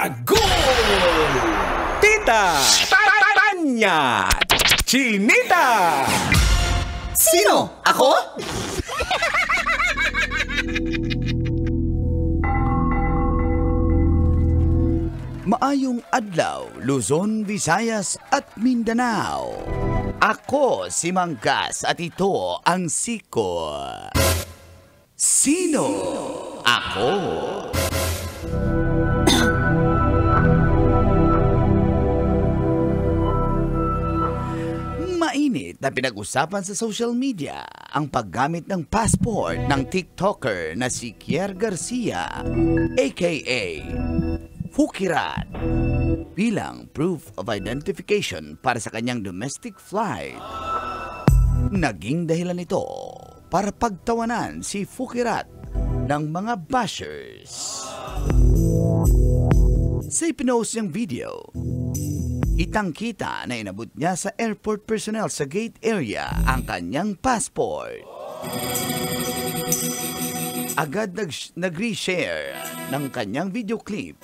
Agol! Tita! Tanya! Chinita! Sino? Ako? Maayong adlaw, Luzon, Visayas at Mindanao. Ako si Manggas at ito ang Siko. Sino? Ako. Mainit na pinag-usapan sa social media ang paggamit ng passport ng TikToker na si Kier Garcia, aka Fukirat, bilang proof of identification para sa kanyang domestic flight. Naging dahilan ito para pagtawanan si Fukirat ng mga bashers. Sa ipinost niyang video, kitang-kita na inabot niya sa airport personnel sa gate area ang kanyang passport. Agad nag-reshare ng kanyang video clip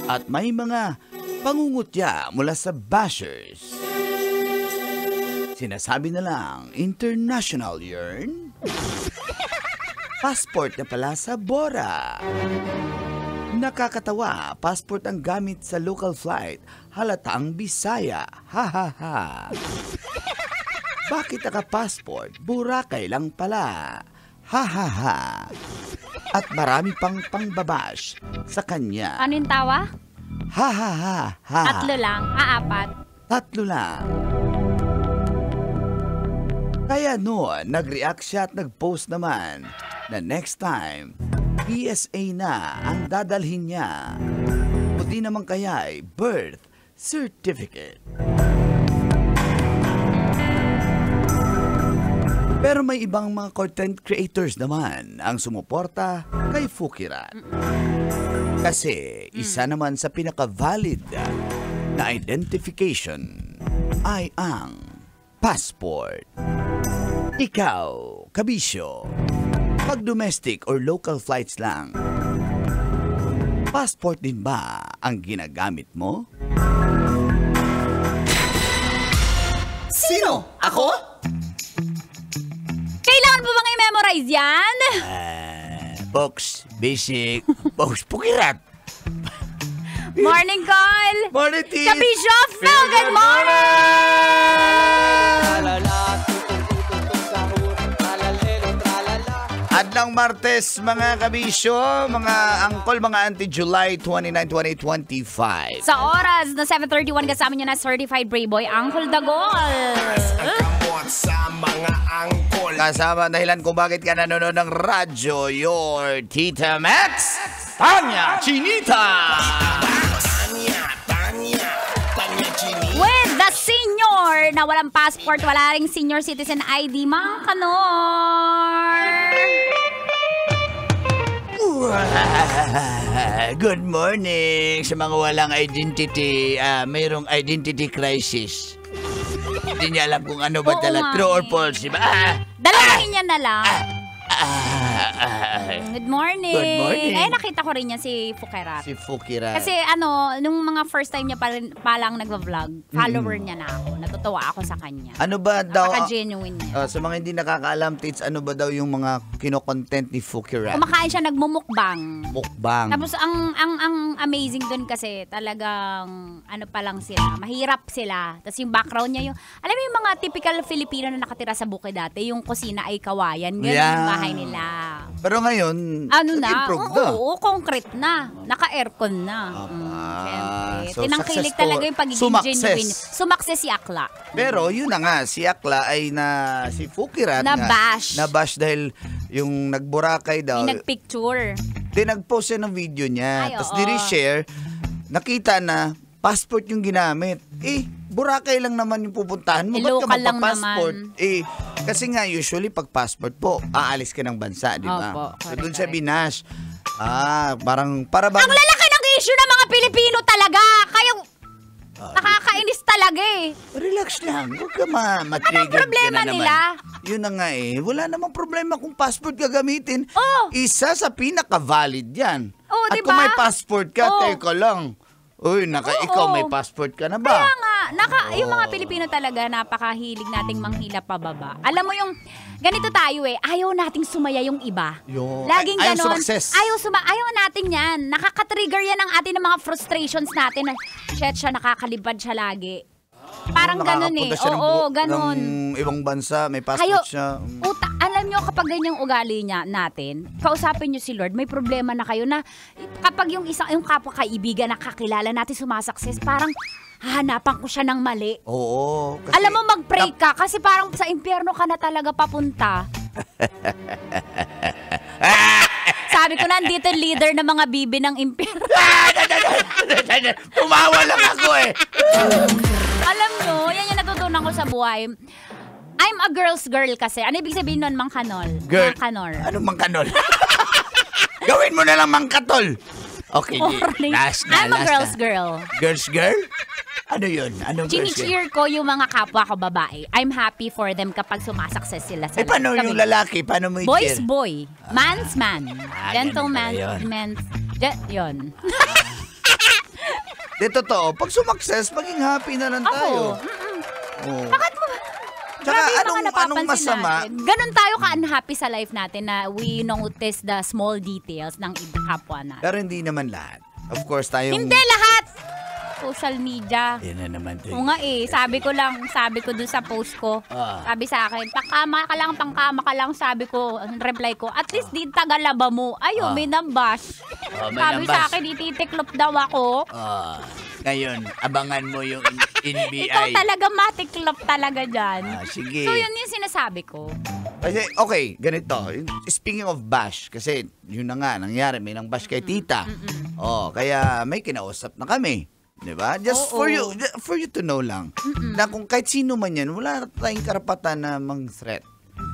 at may mga pangungutya mula sa bashers. Sinasabi na lang, international yarn? Passport na pala sa Bora. Nakakatawa, passport ang gamit sa local flight, halatang Bisaya. Ha ha ha. Bakit naka-passport? Boracay lang pala. Ha ha ha. At marami pang pangbabash sa kanya. Ano yung tawa? Ha ha ha ha. Tatlo lang, apat. Tatlo lang. Kaya noon, nag-react siya at nag-post naman na next time, PSA na ang dadalhin niya. O di naman kaya ay birth certificate. Pero may ibang mga content creators naman ang sumuporta kay Fukirat. Kasi isa naman sa pinaka-valid na identification ay ang passport. Ikaw, kabisyo, pag domestic or local flights lang, passport din ba ang ginagamit mo? Sino? Ako? Kailangan mo bang i-memorize yan? Box, basic, box, Fukirat. Morning call! Morning, Tis! Kabisyo, Phil, good morning! Adlang Martes, mga kabisyo, mga angkol, mga auntie, July 29, 2025. Sa oras na 7:31, kasama niyo na certified brave boy, Uncle Dagol. Sa mga angkol. Kasama dahilan kung bakit ka nanonood ng radyo, your Tita Max, Tanya Chinita. Tanya Chinita. With the senior na walang passport, wala ring senior citizen ID, mga kanor. Good morning sa mga walang identity, mayroong identity crisis. Hindi niya alam kung ano ba Oo talaga, nga true or eh. false, diba? Dalawin niya na lang. Good morning. Good morning. Eh, nakita ko rin niya si Fukirat. Si Fukirat. Kasi nung mga first time niya pa lang nagva-vlog, follower niya na ako. Natutuwa ako sa kanya. Ano ba daw? Napaka-genuine niya. Sa mga hindi nakakaalam, Tits, ano ba daw yung mga kino-content ni Fukirat? Kumakain siya, nagmumukbang. Mukbang. Tapos ang amazing dun kasi talagang ano pa lang sila, mahirap sila. Tapos yung background niya alam mo yung mga typical Filipino na nakatira sa bukid dati, yung kusina ay kawayan, ganun yung bahay nila. Pero ngayon, Ano na? nag-improve na. Oo, concrete na. Naka-aircon na. Siyempre. So, Tinangkilik success talaga yung pagiging sumakses. genuine. Sumakses si Akla. Pero yun na nga, si Akla ay si Fukirat Nabash. Nabash dahil yung nagburakay daw. May nagpicture. Nag-post siya ng video niya. Ay, Tapos oo. nire-share, nakita na passport yung ginamit. Boracay lang naman yung pupuntahan mo. Ba't ka Local lang magpa-passport? naman. Kasi nga usually pag passport po, aalis ka ng bansa, di ba? Opo, So correct, doon siya correct. binash. Para bang... Ang lalaki ng issue ng mga Pilipino talaga. Kaya nakakainis talaga eh. Relax lang. Huwag ka ma-trigger. Anong problema nila? Yun na nga Wala namang problema kung passport gagamitin. Oh. Isa sa pinaka-valid yan. Oh, At diba? kung may passport ka, Oh. teka lang. Uy, ikaw may passport ka na ba? Kaya nga, yung mga Pilipino talaga napakahilig nating manghila pababa. Alam mo yung, ganito tayo ayaw nating sumaya yung iba. Laging Ayaw ganon. sumakses. Ayaw natin yan. Nakaka-trigger yan ang ating mga frustrations natin. Shit siya, nakakalibad siya lagi. Parang ganon Nakakapunta siya ganon. ng ibang bansa, may passport siya. Alam nyo, kapag ganyang ugali natin, kausapin nyo si Lord, may problema na kayo na kapag yung kapwa kaibigan na kakilala natin sumasakses, parang hahanapan ko siya ng mali. Oo. Kasi, Alam mo, mag-pray ka kasi parang sa impyerno ka na talaga papunta. Sabi ko, nandito yung leader ng mga bibi ng impyerno. Tumawa lang ako Alam nyo, yan yung natutunan ko sa buhay. I'm a girl's girl kasi. Ano ibig sabihin nun, mangkanol? Girl. Mangkanor. Anong mangkanol? Gawin mo na lang mangkatol. Okay, last na. I'm a girl's girl. Girl's girl? Ano yun? Anong girl's girl? Chini-cheer ko yung mga kapwa ko babae. I'm happy for them kapag sumasakses sila sa paano yung lalaki? Paano mo i-cheer? Boy's boy. Man's man. Gentleman. ganun pala Yun. Di totoo. Pag sumakses, maging happy na lang tayo. Bakit mo? Tsaka Grabe yung mga anong napapansin masama? natin. Ganon tayo ka-unhappy sa life natin na we notice the small details ng kapwa natin. Pero hindi naman lahat. Of course, tayong... Hindi lahat! Social media. Yan na naman to. Oo nga sabi ko dun sa post ko, sabi sa akin, pangkama ka lang, sabi ko, reply ko, at least di tagalaba mo. Ayun, may nambash. May Sabi nambash. sa akin, ititiklop daw ako. Ngayon, abangan mo yung NBI. Ikaw talaga matiklop talaga dyan. Sige. So yun yung sinasabi ko. Kasi, okay, ganito. Speaking of bash, kasi yun na nga, nangyari, may nang bash kay tita. Kaya may kinausap na kami. Diba? Just for you to know lang. Na kung kahit sino man yan, wala tayong karapatan na mang-threat.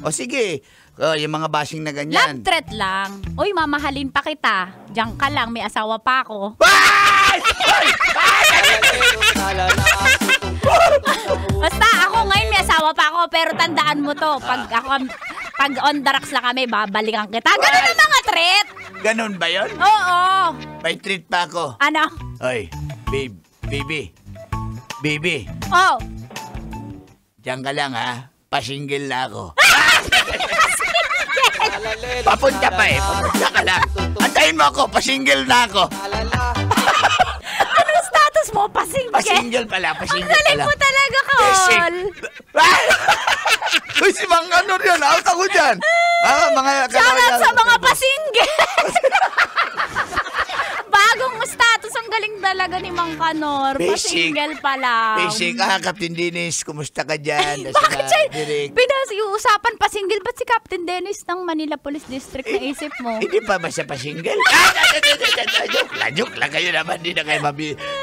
O sige, yung mga bashing na ganyan. Love threat lang. Uy, mamahalin pa kita. Diyan ka lang, may asawa pa ako. Basta ako ngayon may asawa pa ako, pero tandaan mo to, pag on the rocks lang kami, babalikan kita. Ganun ang mga threat. Ganun ba yun? Oo. May treat pa ako. Ano? Oy, baby. Oh. Diyan ka lang ha. Pasinggil na ako. Papunta pa Papunta ka lang. Antayin mo ako. Pasinggil na ako. Anong status mo? Pasinggil? Pasinggil pala. Ang galing mo talaga, Kaol. Uy, si Mang Kanor yan. Out ako dyan. Shoutout sa mga pasinggil. Bagong status. Ang galing talaga ni Mang Kanor. Pasinggil pala. Basic. Captain Dennis. Kumusta ka dyan? Bakit siya? Usapan pasinggil. Ba't si Captain Dennis ng Manila Police District na isip mo? Hindi pa ba siya pasinggil? Joke lang kayo naman. Hindi na kayo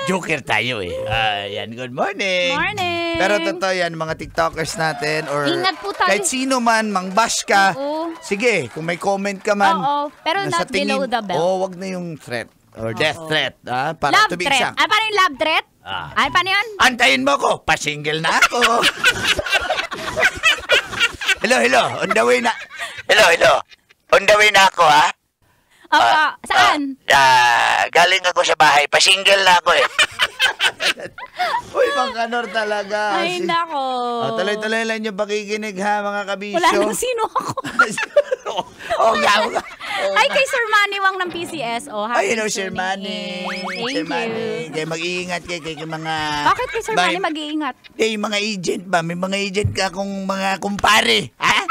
joker tayo yan. Good morning. Morning. Pero totoo yan, mga TikTokers natin or Ingat po tayo. kahit sino man, mang-bash ka. Oo. Sige, kung may comment ka man. Oo. Pero na sa not below the belt. wag na yung threat or death threat. Para Love to be threat. exact. Paano yung love threat? Paano yun? Antayin mo ko, pasinggil na ako. Hello. On the way na. Hello. On the way na ako, ha? Opo. Saan? Galing ako sa bahay. Pasinggil na ako, Uy, Mang Kanor talaga. Ay, nako. Tuloy-tuloy lang yung pakikinig, ha, mga kabisyo. Wala nang sino ako. Ay, kay Sir Manny Wang ng PCSO. Ay, Sir Manny. Thank you. Kaya mag-iingat kay mga... Bakit kay Sir Manny mag-iingat? Yung mga agent ba? May mga agent ka kung mga kumpare, ha?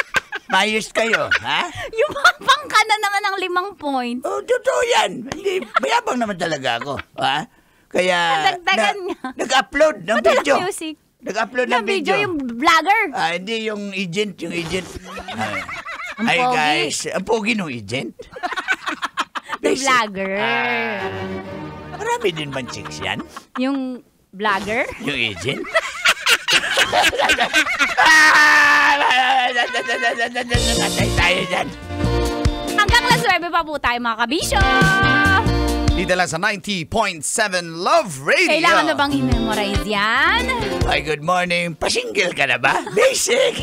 Mayos kayo, ha? Yumabang ka na naman ng 5 points. Totoo yan. Hindi, mayabang naman talaga ako, ha? Kaya, Nadagdagan niya. nag-upload ng Madalang video. music. Nag-upload ng video. Yung vlogger. Hindi, yung agent. Ang Ay, pogi. guys, ang pogi ng agent. Yung vlogger. Marami din man chicks yan? Yung vlogger? Yung agent? Natay tayo dyan. Hanggang las 9 pa po tayo mga kabisyo. Dito lang sa 90.7 Love Radio. Kailangan na bang i-memorize yan? Ay, good morning. Pasinggil ka na ba? Basic.